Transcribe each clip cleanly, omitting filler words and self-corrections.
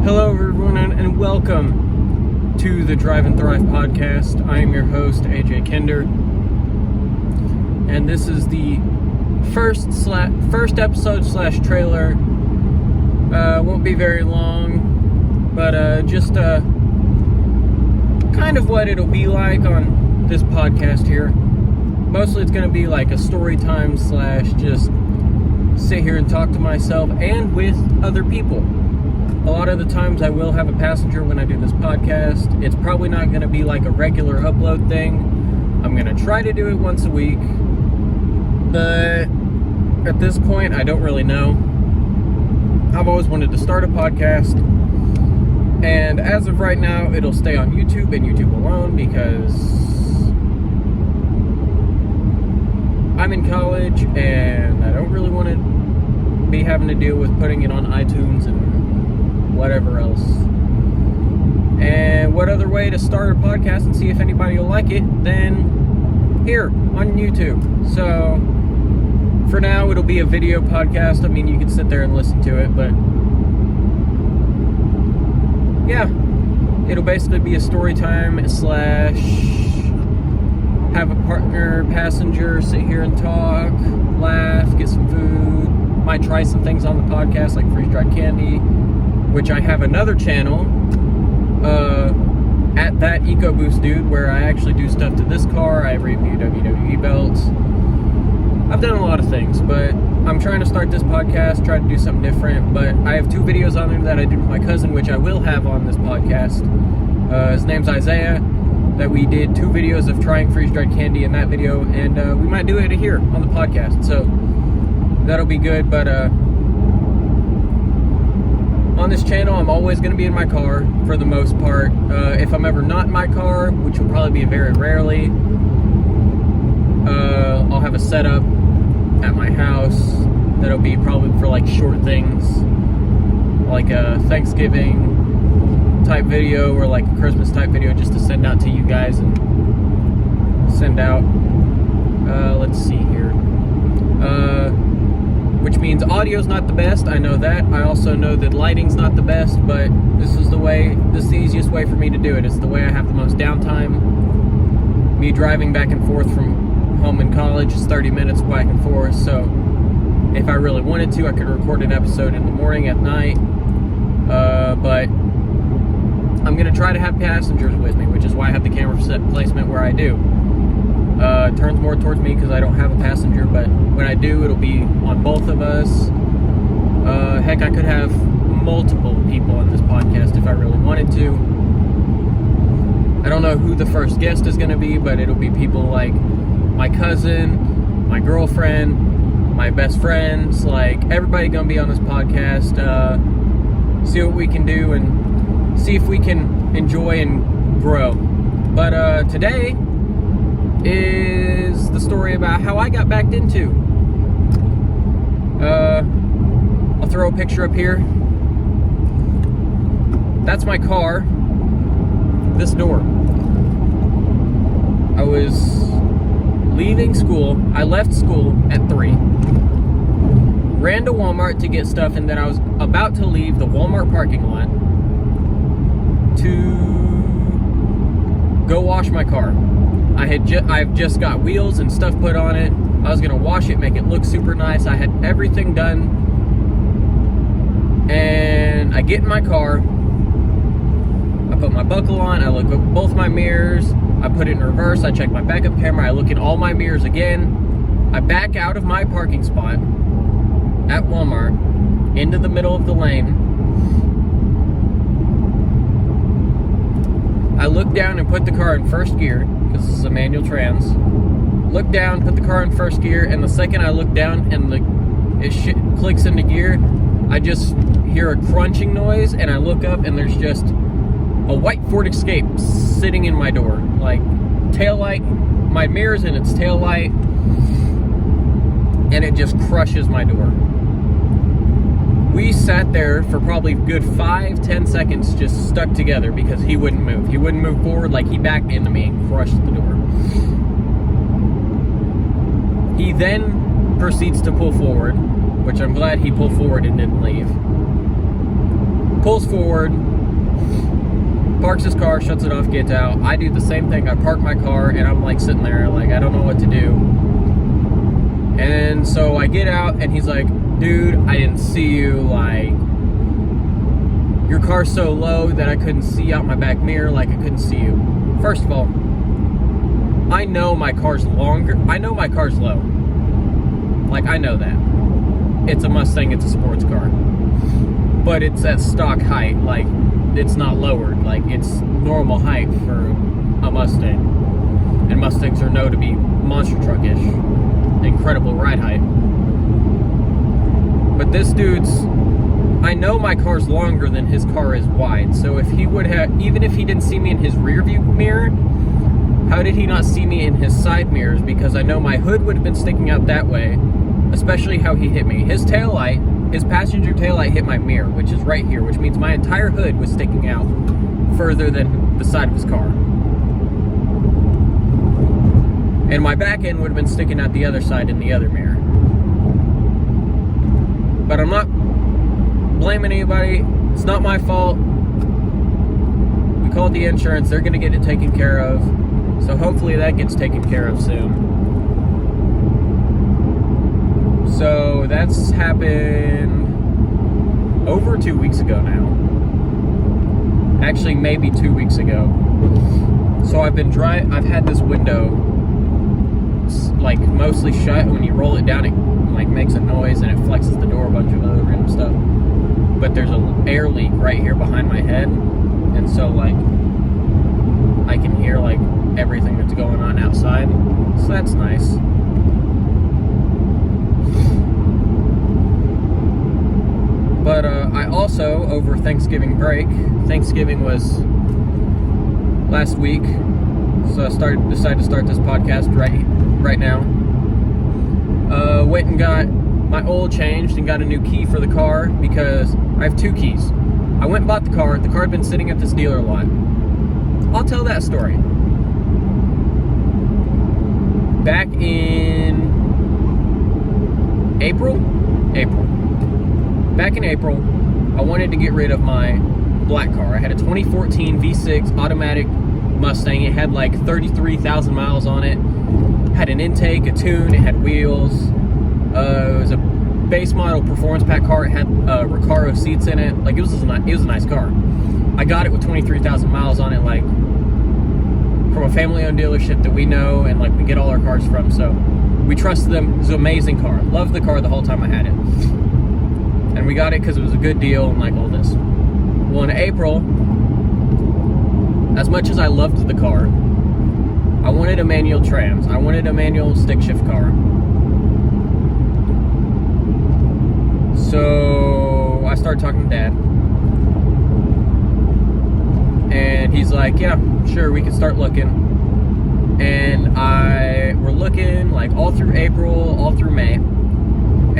Hello everyone and welcome to the Drive and Thrive podcast. I am your host, AJ Kinder, and this is the first episode / trailer. Won't be very long, but just kind of what it'll be like on this podcast here. Mostly it's going to be like a story time / just sit here and talk to myself and with other people. A lot of the times I will have a passenger when I do this podcast. It's probably not going to be like a regular upload thing. I'm going to try to do it once a week. But at this point, I don't really know. I've always wanted to start a podcast. And as of right now, it'll stay on YouTube and YouTube alone because I'm in college and I don't really want to be having to deal with putting it on iTunes and whatever else. And what other way to start a podcast and see if anybody will like it than here on YouTube. So for now it'll be a video podcast. I mean, you can sit there and listen to it, but yeah, it'll basically be a story time / have a partner, passenger, sit here and talk, laugh, get some food. Might try some things on the podcast like freeze-dried candy, which I have another channel at that EcoBoost Dude where I actually do stuff to this car. I review WWE belts. I've done a lot of things, but I'm trying to start this podcast, try to do something different. But I have 2 videos on there that I did with my cousin, which I will have on this podcast. His name's Isaiah, that we did 2 videos of trying freeze-dried candy in that video, and we might do it here on the podcast. So that'll be good, but on this channel, I'm always going to be in my car for the most part. If I'm ever not in my car, which will probably be very rarely, I'll have a setup at my house that'll be probably for like short things, like a Thanksgiving type video or like a Christmas type video, just to send out to you guys and send out. Let's see here. Which means audio's not the best, I know that. I also know that lighting's not the best, but this is the easiest way for me to do it. It's the way I have the most downtime. Me driving back and forth from home in college is 30 minutes back and forth, so if I really wanted to, I could record an episode in the morning, at night, but I'm going to try to have passengers with me, which is why I have the camera set placement where I do. It turns more towards me because I don't have a passenger, but when I do, it'll be on both of us. Heck, I could have multiple people on this podcast if I really wanted to. I don't know who the first guest is going to be, but it'll be people like my cousin, my girlfriend, my best friends, like everybody going to be on this podcast. See what we can do and see if we can enjoy and grow. But today is the story about how I got backed into. I'll throw a picture up here. That's my car. This door. I was leaving school. I left school at 3. Ran to Walmart to get stuff, and then I was about to leave the Walmart parking lot to go wash my car. I've just got wheels and stuff put on it. I was gonna wash it, make it look super nice. I had everything done, and I get in my car. I put my buckle on. I look at both my mirrors. I put it in reverse. I check my backup camera. I look in all my mirrors again. I back out of my parking spot at Walmart into the middle of the lane. I look down and put the car in first gear, because this is a manual trans. Look down, put the car in first gear, and the second I look down and it clicks into gear, I just hear a crunching noise, and I look up and there's just a white Ford Escape sitting in my door. Like, taillight, my mirror's in its taillight, and it just crushes my door. We sat there for probably a good 5-10 seconds just stuck together because he wouldn't move. He wouldn't move forward, like he backed into me and crushed the door. He then proceeds to pull forward, which I'm glad he pulled forward and didn't leave. pulls forward, parks his car, shuts it off, gets out. I do the same thing. I park my car, and I'm like sitting there, like, I don't know what to do. And so I get out, and he's like, dude, I didn't see you, like, your car's so low that I couldn't see out my back mirror, like I couldn't see you. First of all, I know my car's longer. I know my car's low. Like, I know that. It's a Mustang, it's a sports car. But it's at stock height, like, it's not lowered. Like, it's normal height for a Mustang. And Mustangs are known to be monster truck-ish. Incredible ride height. But this dude's, I know my car's longer than his car is wide. So if he would have, even if he didn't see me in his rear view mirror, how did he not see me in his side mirrors? Because I know my hood would have been sticking out that way, especially how he hit me. His taillight, his passenger taillight hit my mirror, which is right here, which means my entire hood was sticking out further than the side of his car. And my back end would have been sticking out the other side in the other mirror. But I'm not blaming anybody. It's not my fault. We called the insurance. They're going to get it taken care of. So hopefully that gets taken care of soon. So that's happened over 2 weeks ago now. Actually, maybe 2 weeks ago. So I've had this window like mostly shut. When you roll it down, it like makes a noise and it flexes the door, a bunch of other random stuff. But there's an air leak right here behind my head, and so like I can hear like everything that's going on outside. So that's nice. But I also, over Thanksgiving break, Thanksgiving was last week, so I decided to start this podcast right now. Went and got my oil changed and got a new key for the car because I have two keys. I went and bought the car. The car had been sitting at this dealer lot. I'll tell that story. Back in April, back in April, I wanted to get rid of my black car. I had a 2014 V6 automatic Mustang. It had like 33,000 miles on it. Had an intake, a tune, it had wheels. It was a base model performance pack car. It had Recaro seats in it. Like, it was a nice car. I got it with 23,000 miles on it, like from a family-owned dealership that we know and like we get all our cars from. So we trusted them. It was an amazing car. Loved the car the whole time I had it. And we got it because it was a good deal and like all this. Well, in April, as much as I loved the car, I wanted a manual trans. I wanted a manual stick shift car. So I started talking to Dad. And he's like, yeah, sure, we can start looking. And we're looking like all through April, all through May.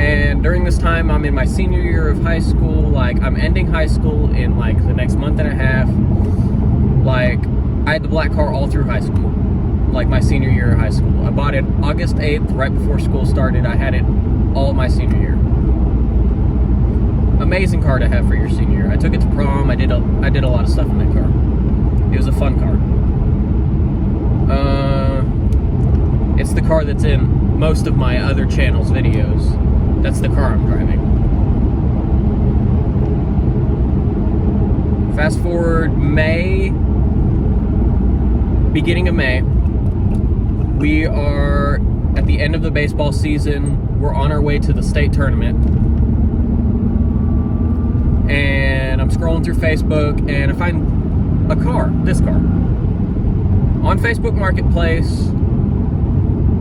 And during this time, I'm in my senior year of high school. Like, I'm ending high school in like the next month and a half. Like, I had the black car all through high school. Like my senior year of high school. I bought it August 8th, right before school started. I had it all my senior year. Amazing car to have for your senior year. I took it to prom. I did a lot of stuff in that car. It was a fun car. It's the car that's in most of my other channels' videos. That's the car I'm driving. Fast forward beginning of May. We are at the end of the baseball season. We're on our way to the state tournament. And I'm scrolling through Facebook and I find this car. On Facebook Marketplace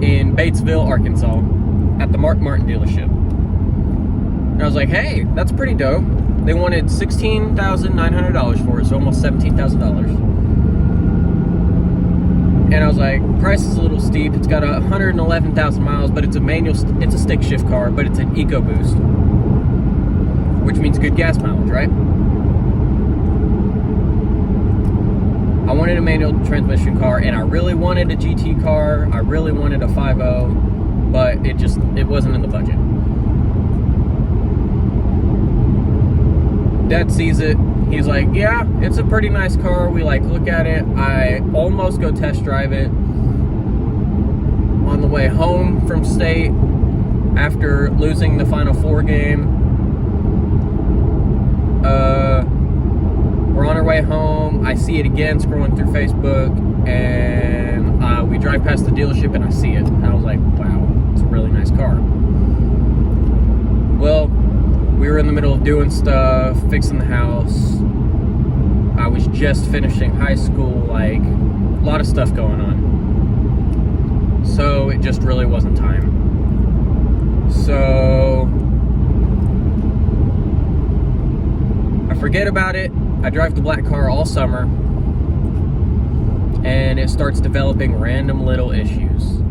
in Batesville, Arkansas, at the Mark Martin dealership. And I was like, hey, that's pretty dope. They wanted $16,900 for it, so almost $17,000. And I was like, price is a little steep. It's got 111,000 miles, but it's a stick shift car, but it's an EcoBoost, which means good gas mileage, right? I wanted a manual transmission car, and I really wanted a GT car. I really wanted a 5.0, but it wasn't in the budget. Dad sees it. he's like, yeah, it's a pretty nice car. We like look at it. I almost go test drive it on the way home from state after losing the Final Four game. We're on our way home. I see it again scrolling through Facebook, and we drive past the dealership and I see it. And I was like, wow, it's a really nice car. Well, we were in the middle of doing stuff, fixing the house. I was just finishing high school, like a lot of stuff going on. So it just really wasn't time. So I forget about it. I drive the black car all summer, and it starts developing random little issues.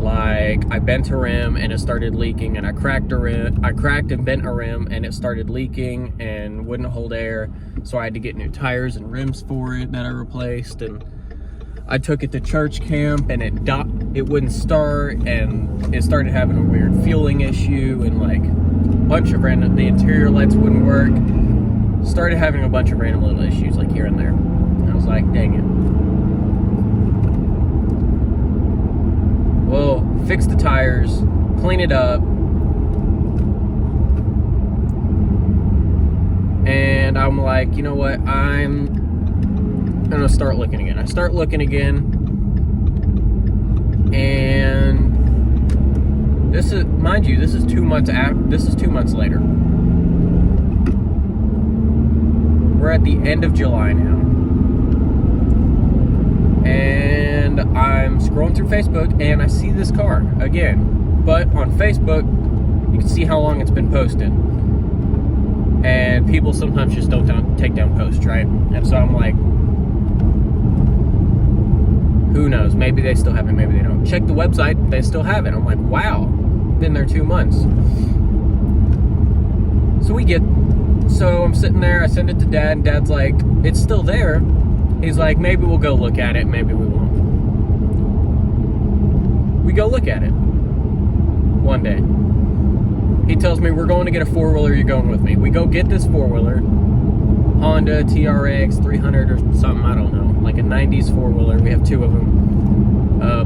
Like, I bent a rim and it started leaking, and I cracked and bent a rim and it started leaking and wouldn't hold air. So I had to get new tires and rims for it that I replaced, and I took it to church camp and it wouldn't start, and it started having a weird fueling issue, and like a bunch of random, the interior lights wouldn't work. Started having a bunch of random little issues like here and there. And I was like, dang it. Well, fix the tires, clean it up, and I'm like, you know what, I'm gonna start looking again. I start looking again, and this is, mind you, this is 2 months later. We're at the end of July now, and I'm scrolling through Facebook and I see this car again. But on Facebook, you can see how long it's been posted, and people sometimes just don't take down posts, right? And so I'm like, who knows? Maybe they still have it, maybe they don't. Check the website, they still have it. I'm like, wow, been there 2 months. So I'm sitting there, I send it to Dad, and Dad's like, it's still there. He's like, maybe we'll go look at it, maybe we won't. We go look at it one day. He tells me, we're going to get a four-wheeler, you're going with me. We go get this four-wheeler, Honda TRX 300 or something, I don't know, like a 90s four-wheeler. We have two of them.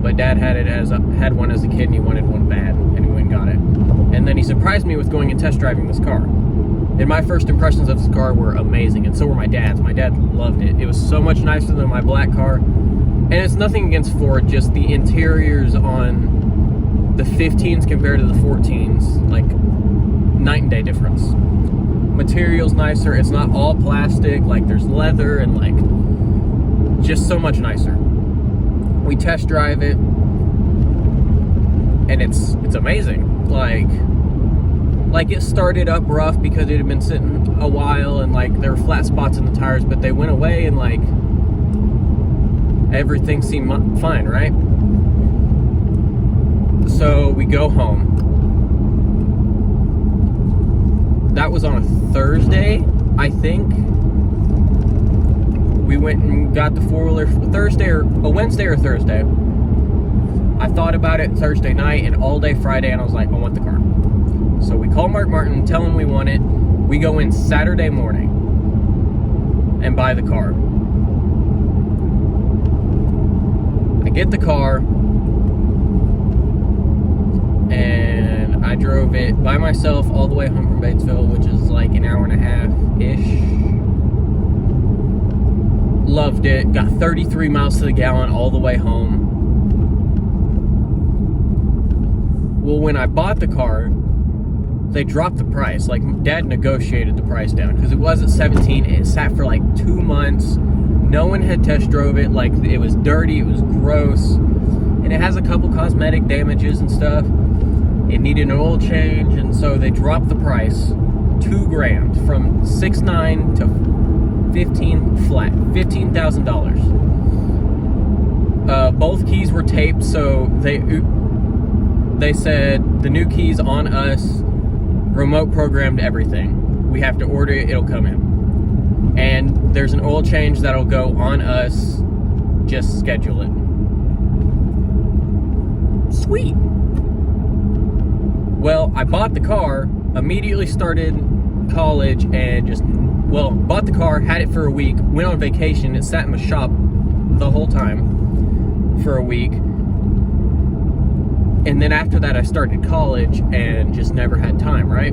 But Dad had one as a kid, and he wanted one bad, and he went and got it. And then he surprised me with going and test driving this car. And my first impressions of this car were amazing, and so were my dad's. My dad loved it. It was so much nicer than my black car. And it's nothing against Ford, just the interiors on the 15s compared to the 14s, like night and day difference. Material's nicer. It's not all plastic, like there's leather, and like just so much nicer. We test drive it, and it's amazing. Like it started up rough because it had been sitting a while, and like there were flat spots in the tires, but they went away, and like everything seemed fine, right? So we go home. That was on a Thursday, I think. We went and got the four-wheeler a Wednesday or Thursday. I thought about it Thursday night and all day Friday, and I was like, I want the car. So we call Mark Martin, tell him we want it. We go in Saturday morning and buy the car. I get the car, and I drove it by myself all the way home from Batesville, which is like an hour and a half-ish. Loved it. Got 33 miles to the gallon all the way home. Well, when I bought the car, they dropped the price. Like, Dad negotiated the price down because it was at 17. It sat for like 2 months. No one had test drove it. Like, it was dirty, it was gross, and it has a couple cosmetic damages and stuff. It needed an oil change, and so they dropped the price $2,000 from $6,900 to $15,000 flat, $15,000. Both keys were taped, so they said the new keys on us, remote programmed everything. We have to order it, it'll come in. And there's an oil change that'll go on us, just schedule it. Sweet. Well, I bought the car, immediately started college and just, well, bought the car, had it for a week, went on vacation. It sat in the shop the whole time for a week. And then after that, I started college and just never had time, right?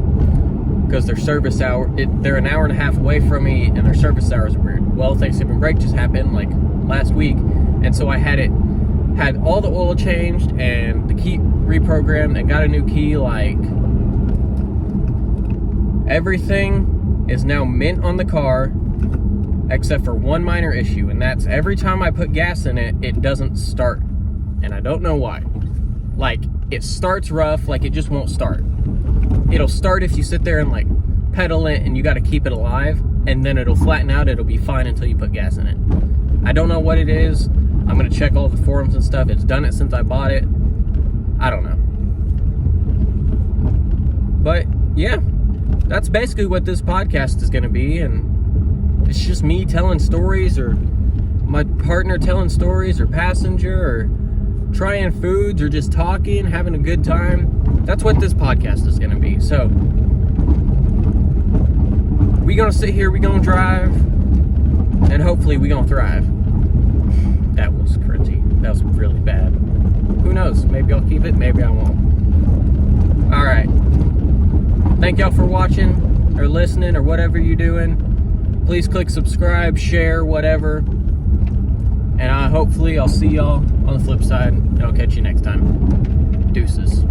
Because their service hour, they're an hour and a half away from me, and their service hours are weird. Well, Thanksgiving break just happened like last week, and so I had all the oil changed and the key reprogrammed and got a new key. Like, everything is now mint on the car except for one minor issue, and that's every time I put gas in it, it doesn't start, and I don't know why. Like, it starts rough, like it just won't start. It'll start if you sit there and like pedal it and you got to keep it alive, and then it'll flatten out. It'll be fine until you put gas in it. I don't know what it is. I'm gonna check all the forums and stuff. It's done it since I bought it. I don't know. But yeah, that's basically what this podcast is gonna be, and it's just me telling stories, or my partner telling stories, or passenger, or trying foods, or just talking, having a good time. That's what this podcast is gonna be. So we gonna sit here, we gonna drive, and hopefully we gonna thrive. That was cringy. That was really bad. Who knows? Maybe I'll keep it, maybe I won't. Alright. Thank y'all for watching, or listening, or whatever you're doing. Please click subscribe, share, whatever. And hopefully I'll see y'all on the flip side, and I'll catch you next time. Deuces.